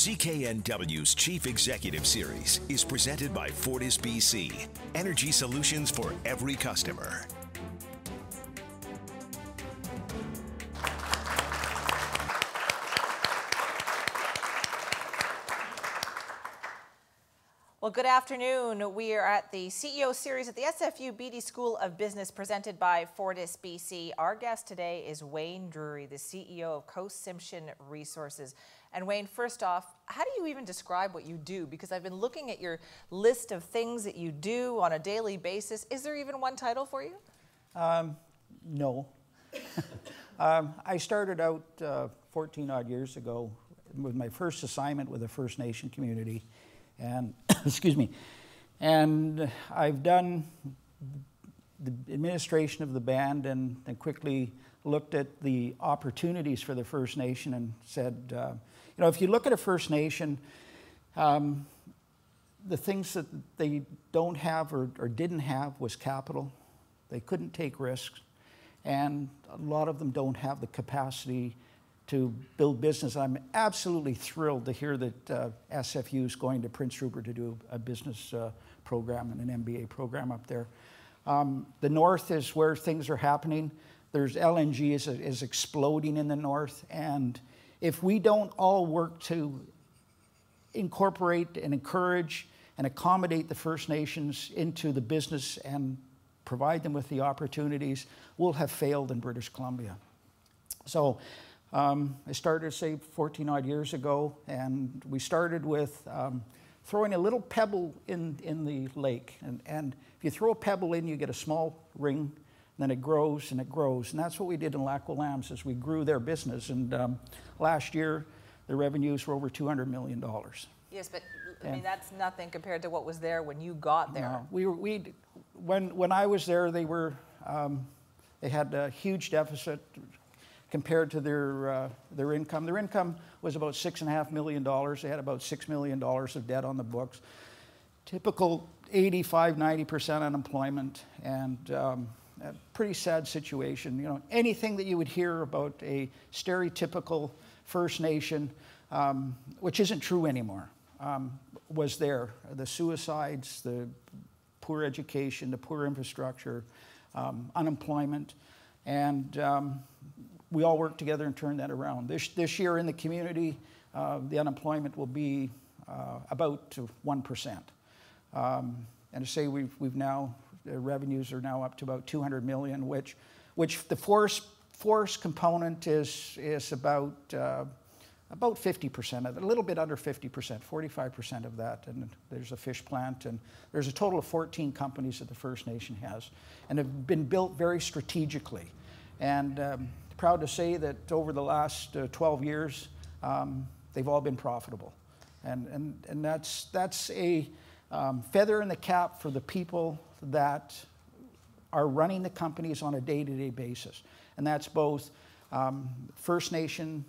CKNW's Chief Executive Series is presented by Fortis BC, energy solutions for every customer. Well, good afternoon. We are at the CEO series at the SFU Beedie School of Business presented by Fortis BC. Our guest today is Wayne Drury, the CEO of Tsimshian Resources. And Wayne, first off, how do you even describe what you do? Because I've been looking at your list of things that you do on a daily basis. Is there even one title for you? No. I started out 14 odd years ago with my first assignment with a First Nation community. And excuse me, and I've done the administration of the band and quickly looked at the opportunities for the First Nation and said, you know, if you look at a First Nation, the things that they don't have or didn't have was capital. They couldn't take risks, and a lot of them don't have the capacity to build business. I'm absolutely thrilled to hear that SFU is going to Prince Rupert to do a business program and an MBA program up there. The north is where things are happening. There's LNG is exploding in the north, and if we don't all work to incorporate and encourage and accommodate the First Nations into the business and provide them with the opportunities, we'll have failed in British Columbia. So I started, say, 14 odd years ago, and we started with throwing a little pebble in the lake. And if you throw a pebble in, you get a small ring, then it grows and it grows. And that's what we did in Lac Willam's as we grew their business. And last year, the revenues were over $200 million. Yes, but I mean, that's nothing compared to what was there when you got there. No, when I was there, they had a huge deficit compared to their income. Their income was about $6.5 million. They had about $6 million of debt on the books. Typical 85–90% unemployment, and a pretty sad situation. You know, anything that you would hear about a stereotypical First Nation, which isn't true anymore, was there. The suicides, the poor education, the poor infrastructure, unemployment, and we all work together and turn that around. This year in the community, the unemployment will be about 1%. And to say we've now, the revenues are now up to about $200 million, which the forest component is about 50% of it, a little bit under 50%, 45% of that. And there's a fish plant, and there's a total of 14 companies that the First Nation has, and have been built very strategically. And proud to say that over the last 12 years, they've all been profitable. And that's a feather in the cap for the people that are running the companies on a day-to-day basis. And that's both First Nation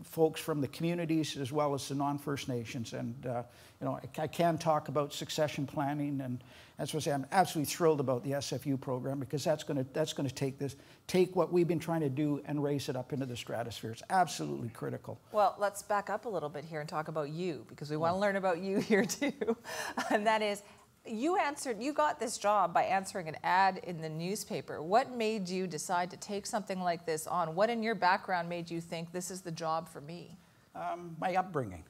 folks from the communities as well as the non-First Nations. And you know, I can talk about succession planning, and that's what I say. I'm absolutely thrilled about the SFU program, because that's going to take what we've been trying to do and raise it up into the stratosphere. It's absolutely critical. Well, let's back up a little bit here and talk about you, because we want to learn about you here too. And that is, you got this job by answering an ad in the newspaper. What made you decide to take something like this on? What in your background made you think this is the job for me? My upbringing.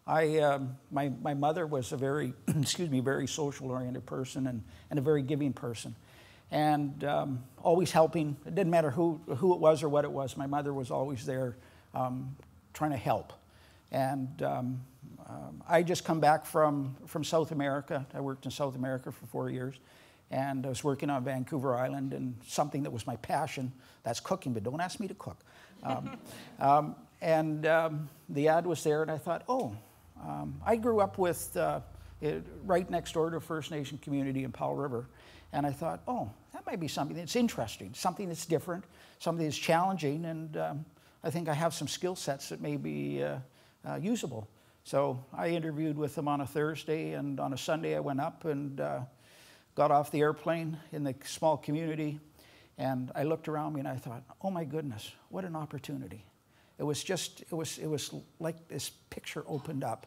My mother was a very, very social-oriented person and a very giving person, and always helping. It didn't matter who it was or what it was. My mother was always there, trying to help. And I just come back from South America. I worked in South America for 4 years, and I was working on Vancouver Island, and something that was my passion, that's cooking, but don't ask me to cook. And the ad was there, and I thought, I grew up with right next door to a First Nation community in Powell River, and I thought, that might be something that's interesting, something that's different, something that's challenging, and I think I have some skill sets that may be usable. So I interviewed with them on a Thursday, and on a Sunday I went up and got off the airplane in the small community, and I looked around me and I thought, oh my goodness, what an opportunity. It was like this picture opened up.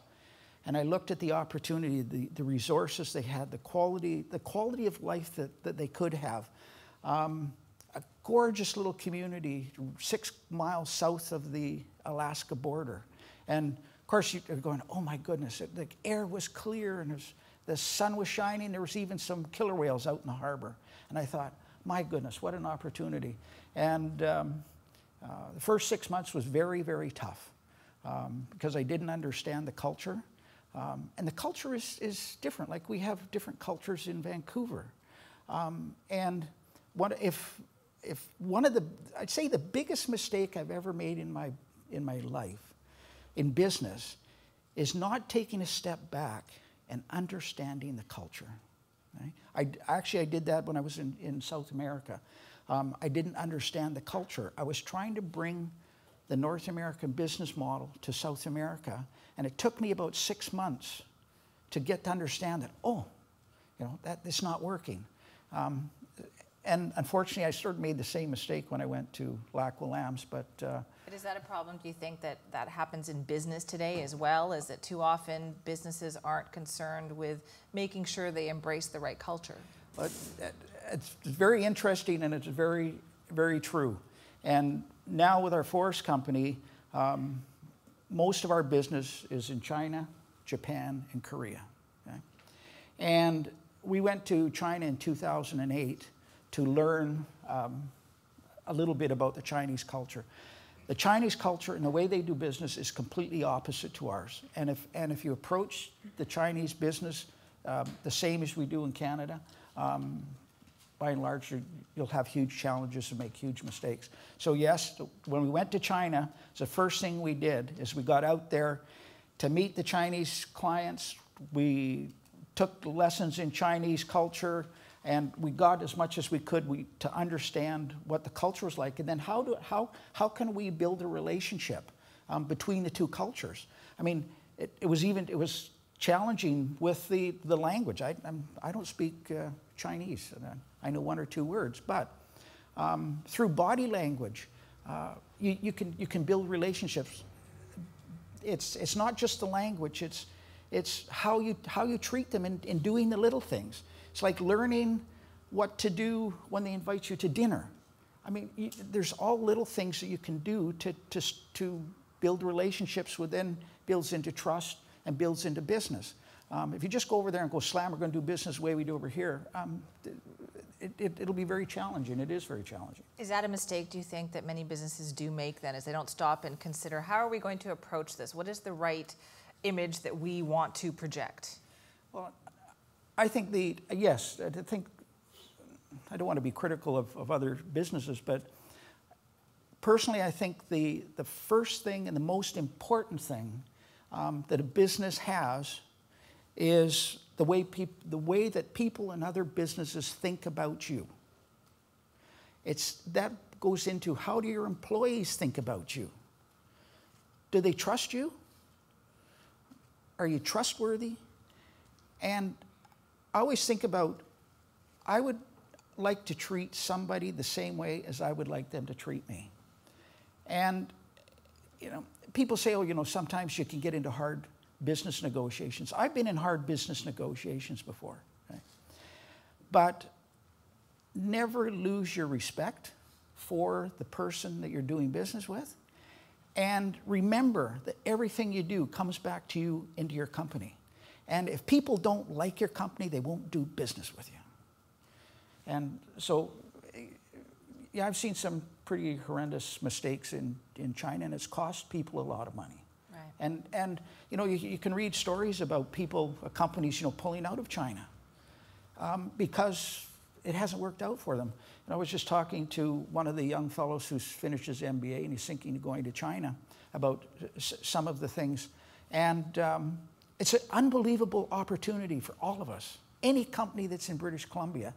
And I looked at the opportunity, the resources they had, the quality of life that they could have. A gorgeous little community 6 miles south of the Alaska border. And of course you're going, oh my goodness, the air was clear and the sun was shining. There was even some killer whales out in the harbor. And I thought, my goodness, what an opportunity. And the first 6 months was very, very tough because I didn't understand the culture. And the culture is different. Like we have different cultures in Vancouver. And I'd say the biggest mistake I've ever made in my life, in business, is not taking a step back and understanding the culture. Right? I did that when I was in South America. I didn't understand the culture. I was trying to bring the North American business model to South America, and it took me about 6 months to get to understand that, oh, that it's not working. And unfortunately, I sort of made the same mistake when I went to Lac Willam's, but is that a problem? Do you think that happens in business today as well? Is that too often businesses aren't concerned with making sure they embrace the right culture? Well, it's very interesting, and it's very, very true. And now with our forest company, most of our business is in China, Japan, and Korea. Okay? And we went to China in 2008 to learn a little bit about the Chinese culture. The Chinese culture and the way they do business is completely opposite to ours. And if you approach the Chinese business the same as we do in Canada, by and large, you'll have huge challenges and make huge mistakes. So yes, when we went to China, the first thing we did is we got out there to meet the Chinese clients. We took lessons in Chinese culture, and we got as much as we could to understand what the culture was like, and then how can we build a relationship between the two cultures. I mean, it was challenging with the language. I don't speak Chinese. I know 1 or 2 words, but through body language, you can build relationships. It's not just the language. It's how you treat them in doing the little things. It's like learning what to do when they invite you to dinner. I mean, there's all little things that you can do to build relationships, which then builds into trust and builds into business. If you just go over there and go, slam, we're going to do business the way we do over here, it'll be very challenging. It is very challenging. Is that a mistake, do you think, that many businesses do make then, as they don't stop and consider, how are we going to approach this? What is the right image that we want to project? Well, I think yes, I don't want to be critical of other businesses, but personally I think the first thing and the most important thing that a business has is the way that people in other businesses think about you. That goes into, how do your employees think about you? Do they trust you? Are you trustworthy? And I always think about, I would like to treat somebody the same way as I would like them to treat me. And people say, oh, sometimes you can get into hard business negotiations. I've been in hard business negotiations before. Okay? But never lose your respect for the person that you're doing business with. And remember that everything you do comes back to you into your company. And if people don't like your company, they won't do business with you. And so, yeah, I've seen some pretty horrendous mistakes in China, and it's cost people a lot of money. Right. And you can read stories about companies, pulling out of China because it hasn't worked out for them. And I was just talking to one of the young fellows who's finished his MBA, and he's thinking of going to China about some of the things. And it's an unbelievable opportunity for all of us. Any company that's in British Columbia,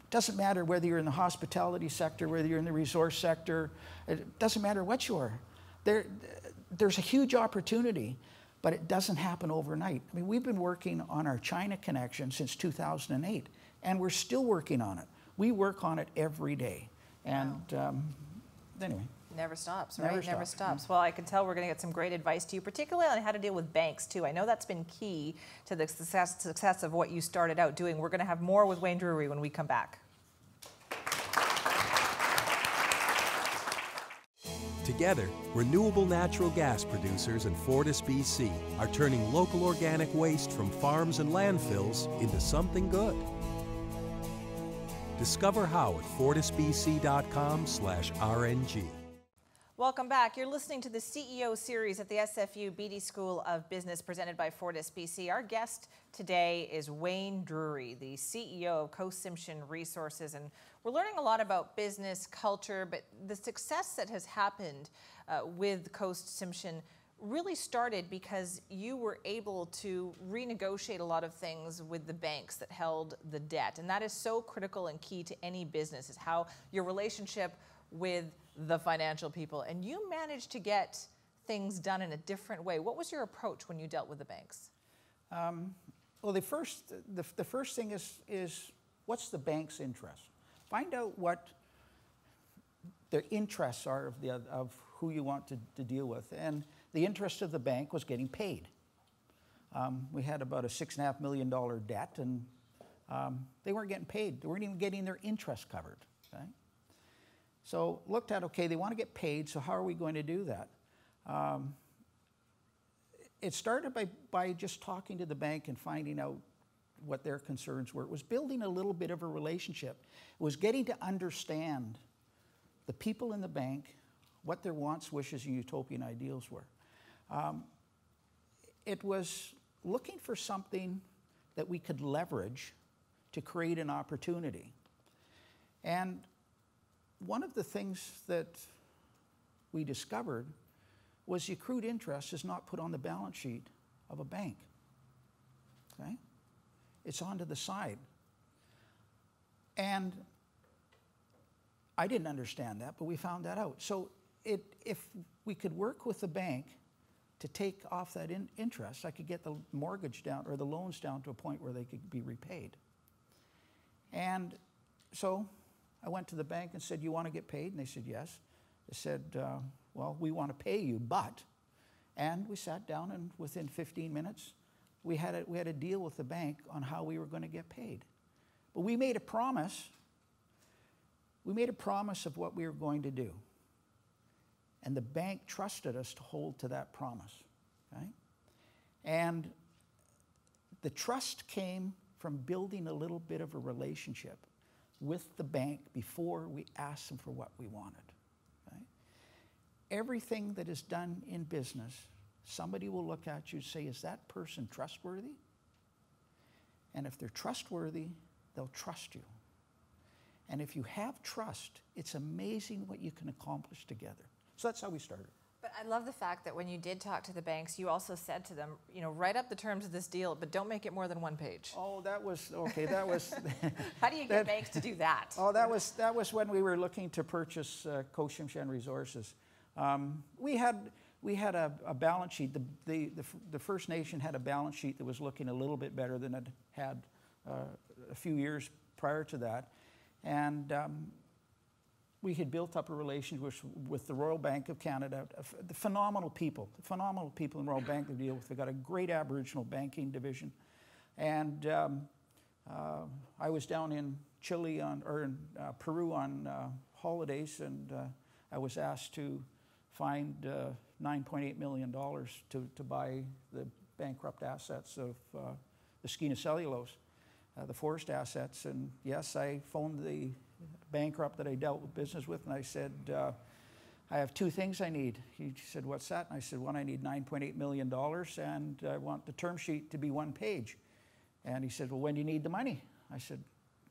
doesn't matter whether you're in the hospitality sector, whether you're in the resource sector, it doesn't matter what you are. There's a huge opportunity, but it doesn't happen overnight. I mean, we've been working on our China connection since 2008, and we're still working on it. We work on it every day. And anyway. Never stops, right? Never stops. Well, I can tell we're going to get some great advice to you, particularly on how to deal with banks, too. I know that's been key to the success of what you started out doing. We're going to have more with Wayne Drury when we come back. Together, renewable natural gas producers and Fortis BC are turning local organic waste from farms and landfills into something good. Discover how at fortisbc.com/RNG. Welcome back. You're listening to the CEO series at the SFU Beedie School of Business presented by Fortis BC. Our guest today is Wayne Drury, the CEO of Tsimshian Resources, and we're learning a lot about business culture, but the success that has happened with Tsimshian really started because you were able to renegotiate a lot of things with the banks that held the debt, and that is so critical and key to any business, is how your relationship with the financial people, and you managed to get things done in a different way. What was your approach when you dealt with the banks? Well, the first thing is what's the bank's interest? Find out what their interests are of who you want to deal with. And the interest of the bank was getting paid. We had about a $6.5 million debt, and they weren't getting paid. They weren't even getting their interest covered. Okay? So looked at, okay, they want to get paid, so how are we going to do that? It started by just talking to the bank and finding out what their concerns were. It was building a little bit of a relationship. It was getting to understand the people in the bank, what their wants, wishes, and utopian ideals were. It was looking for something that we could leverage to create an opportunity. And one of the things that we discovered was the accrued interest is not put on the balance sheet of a bank. Okay? It's onto the side. And I didn't understand that, but we found that out. So if we could work with the bank to take off that interest, I could get the mortgage down or the loans down to a point where they could be repaid. And so I went to the bank and said, you want to get paid? And they said, yes. They said, well, we want to pay you, but. And we sat down, and within 15 minutes, we had a deal with the bank on how we were going to get paid. But we made a promise. We made a promise of what we were going to do. And the bank trusted us to hold to that promise. Okay? And the trust came from building a little bit of a relationship with the bank before we asked them for what we wanted. Okay? Everything that is done in business, somebody will look at you and say, is that person trustworthy? And if they're trustworthy, they'll trust you. And if you have trust, it's amazing what you can accomplish together. So that's how we started. But I love the fact that when you did talk to the banks, you also said to them, you know, write up the terms of this deal, but don't make it more than one page. Oh, that was, okay, that was... How do you get banks to do that? Oh, that was when we were looking to purchase Tsimshian Resources. We had a balance sheet. The First Nation had a balance sheet that was looking a little bit better than it had a few years prior to that. And we had built up a relationship with the Royal Bank of Canada, the phenomenal people in Royal Bank to deal with. They've got a great Aboriginal banking division. And I was down in Chile or in Peru on holidays, and I was asked to find $9.8 million to buy the bankrupt assets of the Skeena Cellulose, the forest assets. And yes, I phoned the bankrupt that I dealt with business with, and I said, I have two things I need. He said, what's that? And I said, one, I need $9.8 million, and I want the term sheet to be one page. And he said, well, when do you need the money? I said,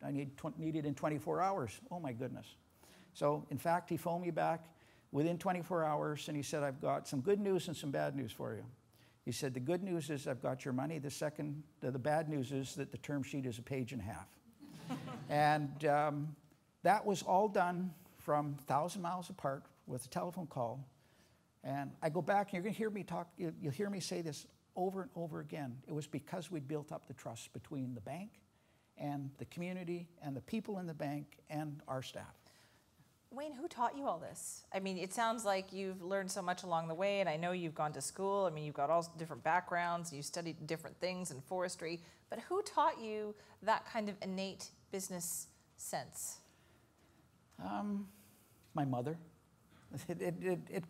I need it in 24 hours. Oh my goodness. So in fact, he phoned me back within 24 hours, and he said, I've got some good news and some bad news for you. He said, the good news is I've got your money. The bad news is that the term sheet is a page and a half. And that was all done from 1,000 miles apart with a telephone call. And I go back, and you're going to hear me talk, you'll hear me say this over and over again. It was because we'd built up the trust between the bank and the community and the people in the bank and our staff. Wayne, who taught you all this? I mean, it sounds like you've learned so much along the way, and I know you've gone to school. I mean, you've got all different backgrounds, you studied different things in forestry, but who taught you that kind of innate business sense? My mother. It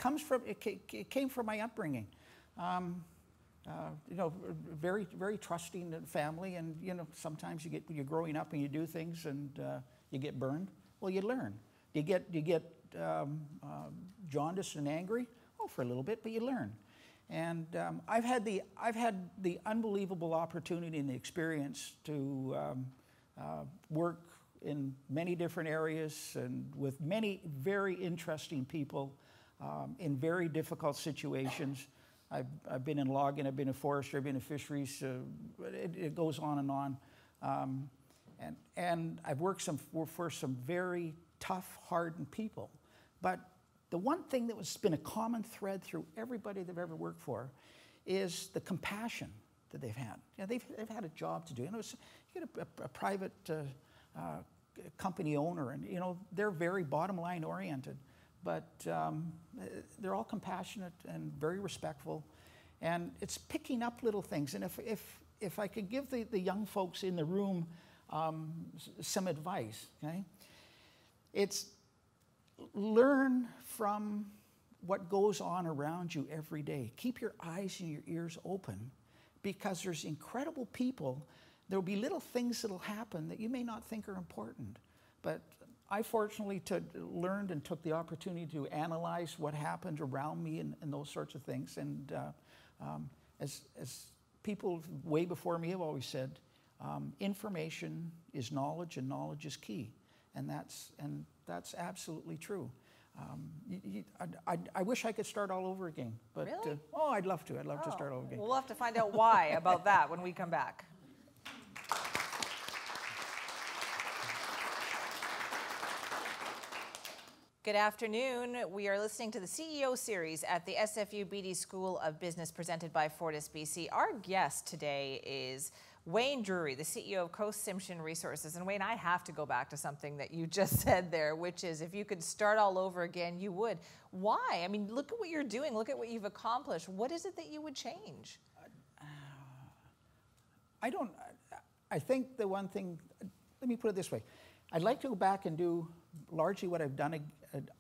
came from my upbringing. You know, very, very trusting family, and you know, sometimes you're growing up and you do things and you get burned. Well, you learn. You get jaundiced and angry. Oh, for a little bit, but you learn. And I've had the unbelievable opportunity and the experience to work in many different areas and with many very interesting people in very difficult situations. I've been in logging, I've been in forestry, I've been in fisheries. It goes on and on. And I've worked for some very tough, hardened people. But the one thing that has been a common thread through everybody they've ever worked for is the compassion that they've had. You know, they've had a job to do. You know, you get a private company owner, and you know, they're very bottom line oriented, but they're all compassionate and very respectful. And it's picking up little things. And if I could give the young folks in the room some advice, okay? It's learn from what goes on around you every day. Keep your eyes and your ears open, because there's incredible people. There'll be little things that'll happen that you may not think are important. But I fortunately learned and took the opportunity to analyze what happened around me and those sorts of things. And as people way before me have always said, information is knowledge, and knowledge is key. And that's absolutely true. I wish I could start all over again. But, really? Oh, I'd love to. I'd love to start all over again. We'll have to find out why about that when we come back. Good afternoon. We are listening to the CEO series at the SFU Beedie School of Business presented by Fortis BC. Our guest today is Wayne Drury, the CEO of Tsimshian Resources. And Wayne, I have to go back to something that you just said there, which is if you could start all over again, you would. Why? I mean, look at what you're doing. Look at what you've accomplished. What is it that you would change? I think the one thing, let me put it this way. I'd like to go back and do largely what I've done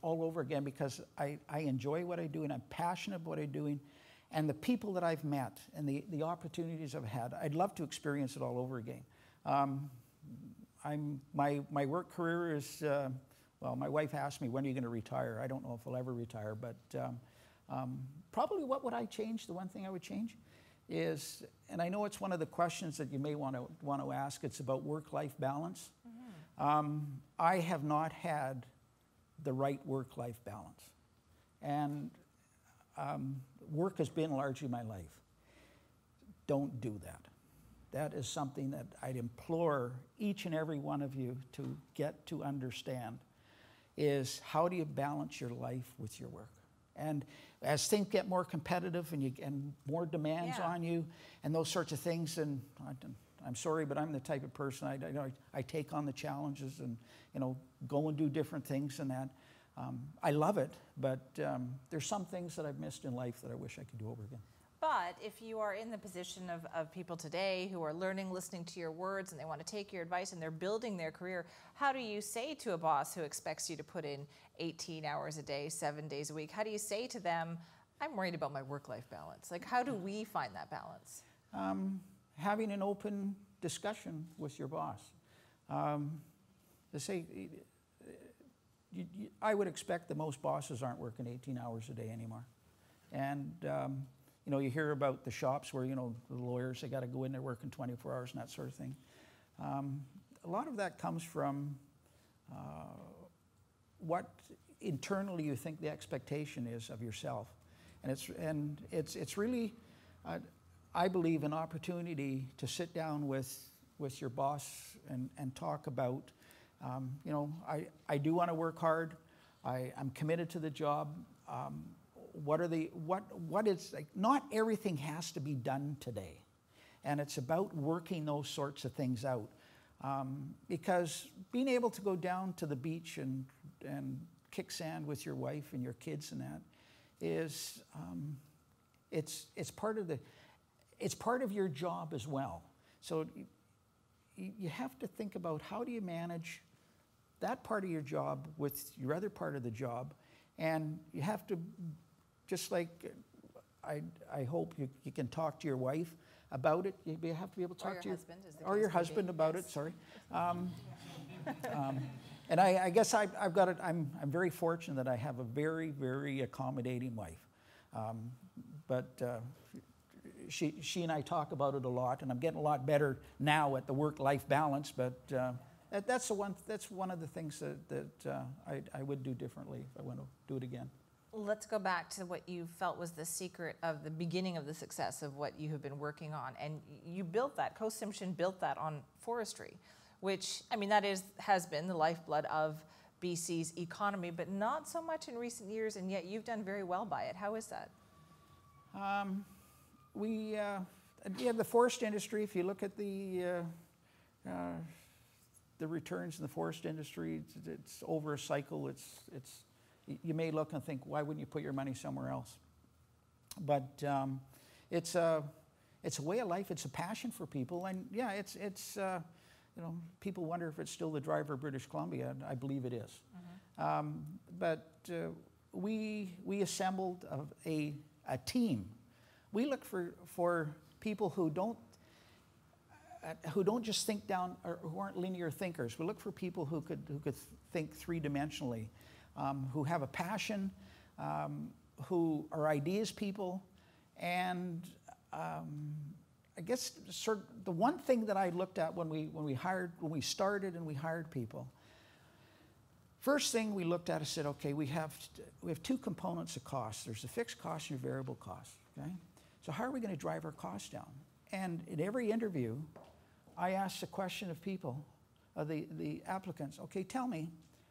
all over again, because I enjoy what I do and I'm passionate about what I'm doing. And the people that I've met and the opportunities I've had, I'd love to experience it all over again. My work career is, well, my wife asked me, when are you going to retire? I don't know if I'll ever retire, but probably what would I change? The one thing I would change is, and I know it's one of the questions that you may want to ask, it's about work-life balance. Mm-hmm. I have not had the right work-life balance. And work has been largely my life. Don't do that. That is something that I'd implore each and every one of you to get to understand, is how do you balance your life with your work? And as things get more competitive and more demands on you and those sorts of things, and I'm sorry, but I'm the type of person, I take on the challenges and, you know, go and do different things and that. I love it, but there's some things that I've missed in life that I wish I could do over again. But if you are in the position of people today who are learning, listening to your words, and they want to take your advice and they're building their career, how do you say to a boss who expects you to put in 18 hours a day, 7 days a week, how do you say to them, I'm worried about my work-life balance? Like, how do we find that balance? Having an open discussion with your boss. To say, I would expect that most bosses aren't working 18 hours a day anymore. And you know, you hear about the shops where, you know, the lawyers, they got to go in there working 24 hours and that sort of thing. A lot of that comes from what internally you think the expectation is of yourself. And it's really, I believe, an opportunity to sit down with your boss and talk about, you know, I do want to work hard. I'm committed to the job. What is, like, not everything has to be done today. And it's about working those sorts of things out. Because being able to go down to the beach and kick sand with your wife and your kids and that is it's part of your job as well. So you have to think about how do you manage that part of your job with your other part of the job, and you have to, just like I hope you can talk to your wife about it. You have to be able to talk to your husband about it. Sorry. And I guess I've got it. I'm very fortunate that I have a very, very accommodating wife. But she and I talk about it a lot, and I'm getting a lot better now at the work-life balance. But that's one of the things that I would do differently if I want to do it again. Let's go back to what you felt was the secret of the beginning of the success of what you have been working on. And you built that, Tsimshian built that on forestry, which, I mean, has been the lifeblood of BC's economy, but not so much in recent years, and yet you've done very well by it. How is that? The forest industry, if you look at the returns in the forest industry, it's over a cycle. You may look and think, why wouldn't you put your money somewhere else? But it's a way of life. It's a passion for people, and yeah, it's people wonder if it's still the driver of British Columbia. I believe it is. Mm-hmm. But we assembled a team. We look for people who don't just think down, or who aren't linear thinkers. We look for people who could think three-dimensionally. Who have a passion, who are ideas people, and I guess the one thing that I looked at when we started and we hired people. First thing we looked at, I said, okay, we have two components of cost. There's a fixed cost and a variable cost. Okay, so how are we going to drive our costs down? And in every interview, I asked a question of people, the applicants. Okay, tell me,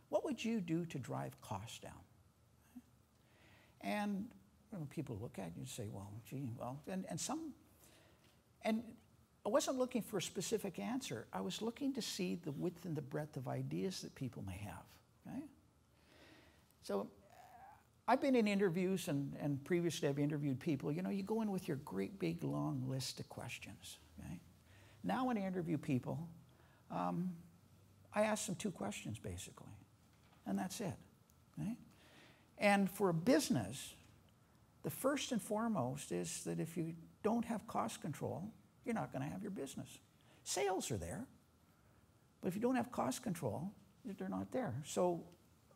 what would you do to drive costs down? And people look at you and say, well, gee, well, and I wasn't looking for a specific answer. I was looking to see the width and the breadth of ideas that people may have. Okay? So I've been in interviews, and previously I've interviewed people. You go in with your great big long list of questions. Okay? Now when I interview people, I ask them two questions basically. And that's it. Right? And for a business, the first and foremost is that if you don't have cost control, you're not going to have your business. Sales are there, but if you don't have cost control, they're not there. So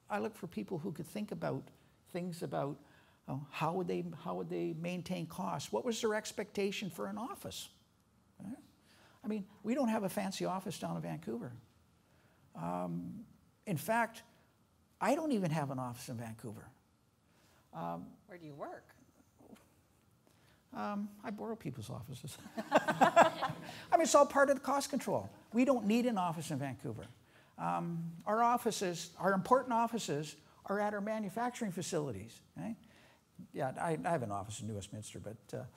I look for people who could think about things about how would they maintain costs? What was their expectation for an office? Right? I mean, we don't have a fancy office down in Vancouver. In fact, I don't even have an office in Vancouver. Where do you work? I borrow people's offices. I mean, it's all part of the cost control. We don't need an office in Vancouver. Our offices, our important offices, are at our manufacturing facilities. Okay? Yeah, I have an office in New Westminster, but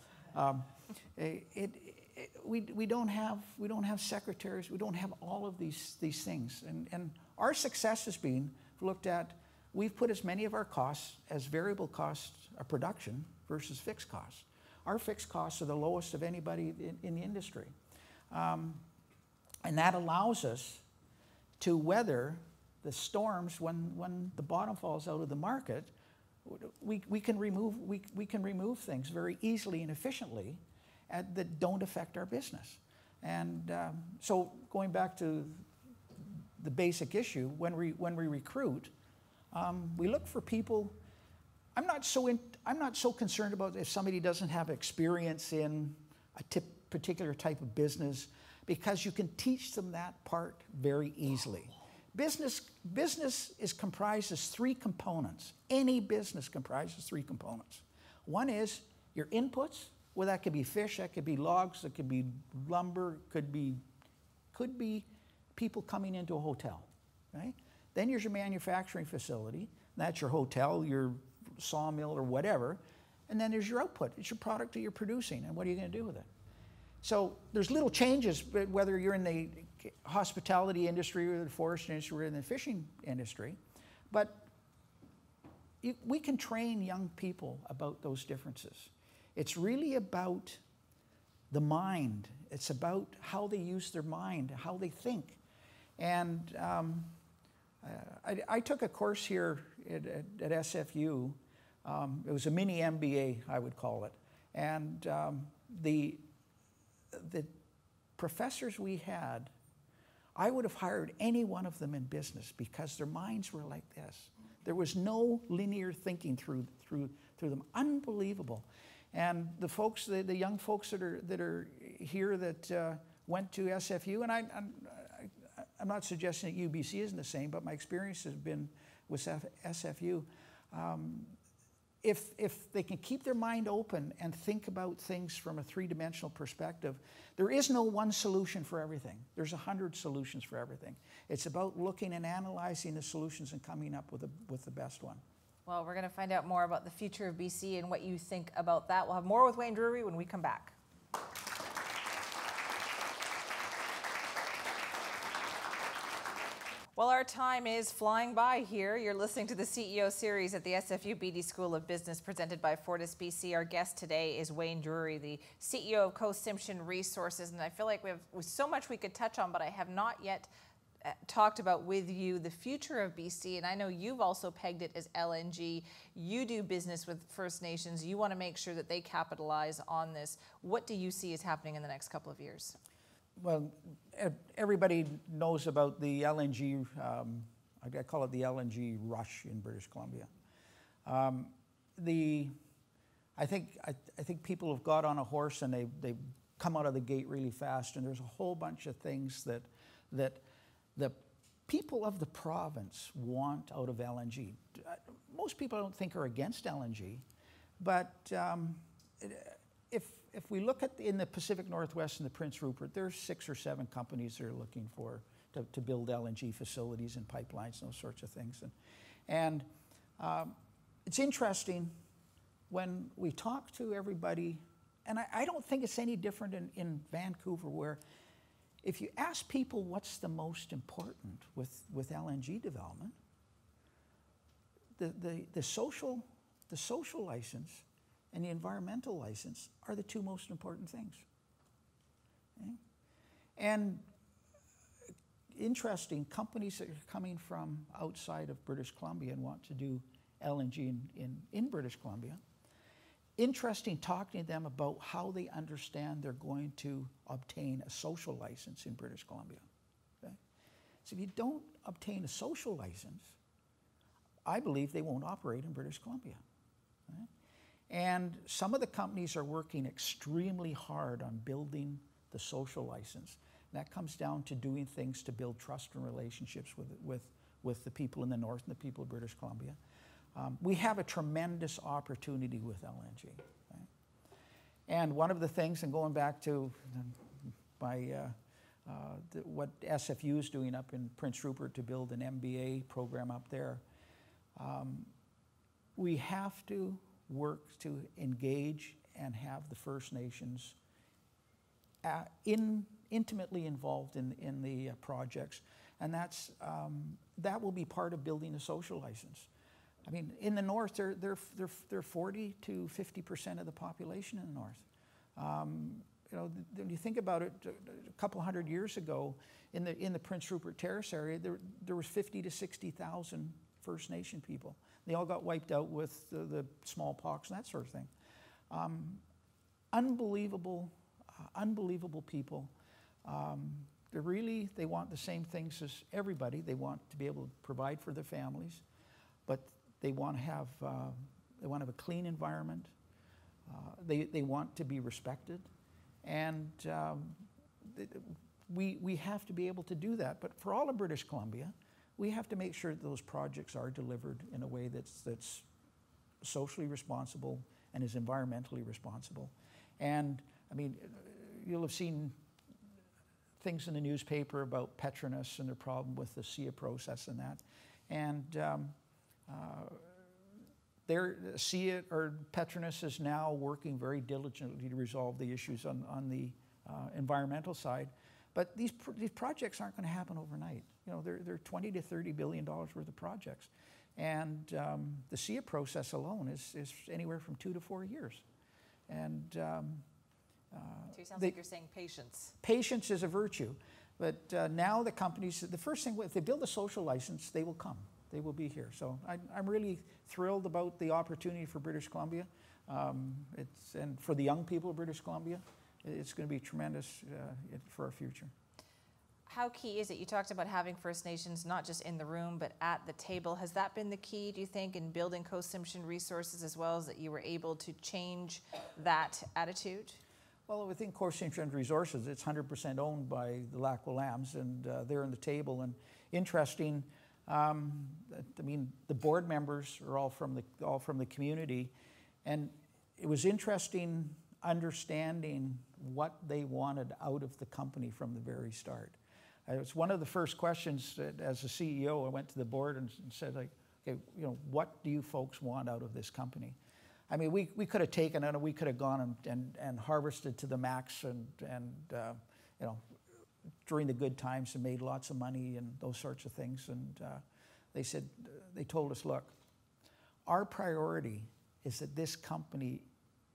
we don't have secretaries. We don't have all of these things. And our success has been looked at. We've put as many of our costs as variable costs of production versus fixed costs. Our fixed costs are the lowest of anybody in the industry. And that allows us to weather the storms when the bottom falls out of the market. We can remove things very easily and efficiently that don't affect our business. And so going back to the basic issue, when we recruit, we look for people. I'm not so concerned about if somebody doesn't have experience in a particular type of business, because you can teach them that part very easily. Business is comprised of three components. Any business comprises three components. One is your inputs. Well, that could be fish, that could be logs, that could be lumber, could be people coming into a hotel. Right? Then there's your manufacturing facility. That's your hotel, your sawmill, or whatever. And then there's your output. It's your product that you're producing, and what are you going to do with it? So there's little changes, whether you're in the hospitality industry or the forest industry or in the fishing industry. But we can train young people about those differences. It's really about the mind. It's about how they use their mind, how they think. And I took a course here at SFU. It was a mini MBA, I would call it. And the professors we had, I would have hired any one of them in business because their minds were like this. There was no linear thinking through them. Unbelievable. And the folks, the young folks that are here that went to SFU, and I'm not suggesting that UBC isn't the same, but my experience has been with SFU. If they can keep their mind open and think about things from a three-dimensional perspective, there is no one solution for everything. There's 100 solutions for everything. It's about looking and analyzing the solutions and coming up with the best one. Well, we're going to find out more about the future of BC and what you think about that. We'll have more with Wayne Drury when we come back. Well, our time is flying by here. You're listening to the CEO series at the SFU Beedie School of Business presented by Fortis BC. Our guest today is Wayne Drury, the CEO of Tsimshian Resources. And I feel like we have so much we could touch on, but I have not yet talked about with you the future of BC. And I know you've also pegged it as LNG. You do business with First Nations. You want to make sure that they capitalize on this. What do you see is happening in the next couple of years? Well, everybody knows about the LNG, I call it the LNG rush in British Columbia. I think people have got on a horse and they've come out of the gate really fast, and there's a whole bunch of things that the people of the province want out of LNG. Most people I don't think are against LNG, but if we look at in the Pacific Northwest and the Prince Rupert, there's 6 or 7 companies that are looking to build LNG facilities and pipelines and those sorts of things. And it's interesting when we talk to everybody, and I don't think it's any different in Vancouver, where if you ask people what's the most important with LNG development, the social license and the environmental license are the 2 most important things. Okay? And interesting, companies that are coming from outside of British Columbia and want to do LNG in British Columbia, interesting talking to them about how they understand they're going to obtain a social license in British Columbia. Okay? So if you don't obtain a social license, I believe they won't operate in British Columbia. Okay? And some of the companies are working extremely hard on building the social license. And that comes down to doing things to build trust and relationships with the people in the north and the people of British Columbia. We have a tremendous opportunity with LNG. Right? And one of the things, and going back to what SFU is doing up in Prince Rupert to build an MBA program up there, we have to work to engage and have the First Nations intimately involved in the projects, and that will be part of building a social license. I mean, in the north, they're 40 to 50% of the population in the north. You know, when you think about it, a couple hundred years ago, in the Prince Rupert Terrace area, there was 50 to 60,000 First Nation people. They all got wiped out with the smallpox and that sort of thing. Unbelievable people. They want the same things as everybody. They want to be able to provide for their families, but they want to have a clean environment. They want to be respected, and we have to be able to do that. But for all of British Columbia, we have to make sure that those projects are delivered in a way that's socially responsible and is environmentally responsible. And I mean, you'll have seen things in the newspaper about Petronas and their problem with the SIA process and that. And SIA, or Petronas, is now working very diligently to resolve the issues on the environmental side. But these projects aren't going to happen overnight. You know, they're $20 to $30 billion worth of projects. And the SIA process alone is anywhere from 2 to 4 years. And So it sounds like you're saying patience. Patience is a virtue. But now the companies, the first thing, if they build a social license, they will come. They will be here. So I'm really thrilled about the opportunity for British Columbia. And for the young people of British Columbia, it's going to be tremendous for our future. How key is it? You talked about having First Nations not just in the room, but at the table. Has that been the key, do you think, in building Coast Tsimshian resources as well, as that you were able to change that attitude? Well, within Coast Tsimshian Resources, it's 100% owned by the Lackwellams, and they're on the table. And interesting, I mean, the board members are all from the community, and it was interesting understanding what they wanted out of the company from the very start. It was one of the first questions that, as a CEO, I went to the board and said, like, okay, you know, what do you folks want out of this company? I mean, we could have taken it, and we could have gone and harvested to the max and you know, during the good times and made lots of money and those sorts of things. And they told us, look, our priority is that this company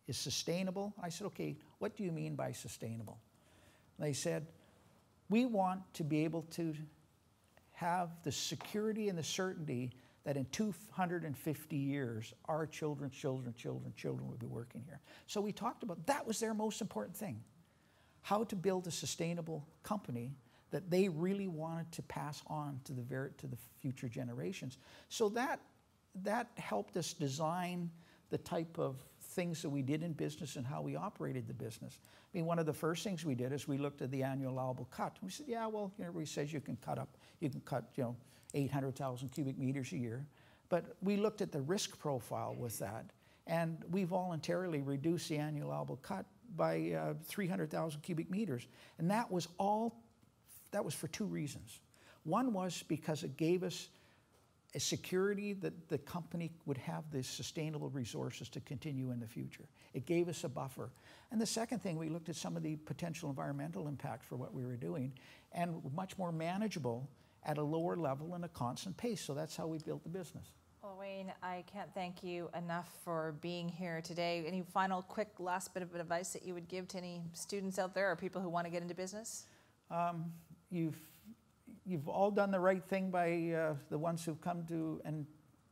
is sustainable. I said, okay, what do you mean by sustainable? And they said, we want to be able to have the security and the certainty that in 250 years, our children's children will be working here. So we talked about, that was their most important thing, how to build a sustainable company that they really wanted to pass on to the future generations. So that helped us design the type of things that we did in business and how we operated the business. I mean, one of the first things we did is we looked at the annual allowable cut. We said, yeah, well, you know, everybody says you can cut, you know, 800,000 cubic meters a year. But we looked at the risk profile with that, and we voluntarily reduced the annual allowable cut by 300,000 cubic meters. And that was for two reasons. One was because it gave us a security that the company would have the sustainable resources to continue in the future. It gave us a buffer. And the second thing, we looked at some of the potential environmental impact for what we were doing, and much more manageable at a lower level and a constant pace. So that's how we built the business. Well, Wayne, I can't thank you enough for being here today. Any final quick last bit of advice that you would give to any students out there or people who want to get into business? You've all done the right thing by the ones who've come to and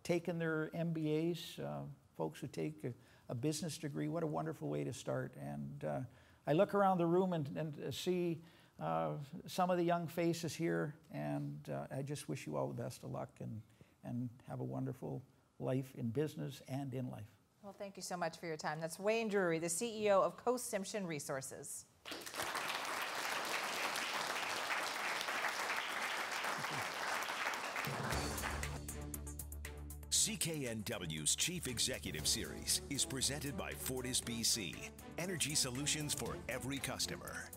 taken their MBAs, folks who take a business degree. What a wonderful way to start. And I look around the room and see some of the young faces here, and I just wish you all the best of luck and have a wonderful life in business and in life. Well, thank you so much for your time. That's Wayne Drury, the CEO of Coast Tsimshian Resources. CKNW's Chief Executive Series is presented by Fortis BC, energy solutions for every customer.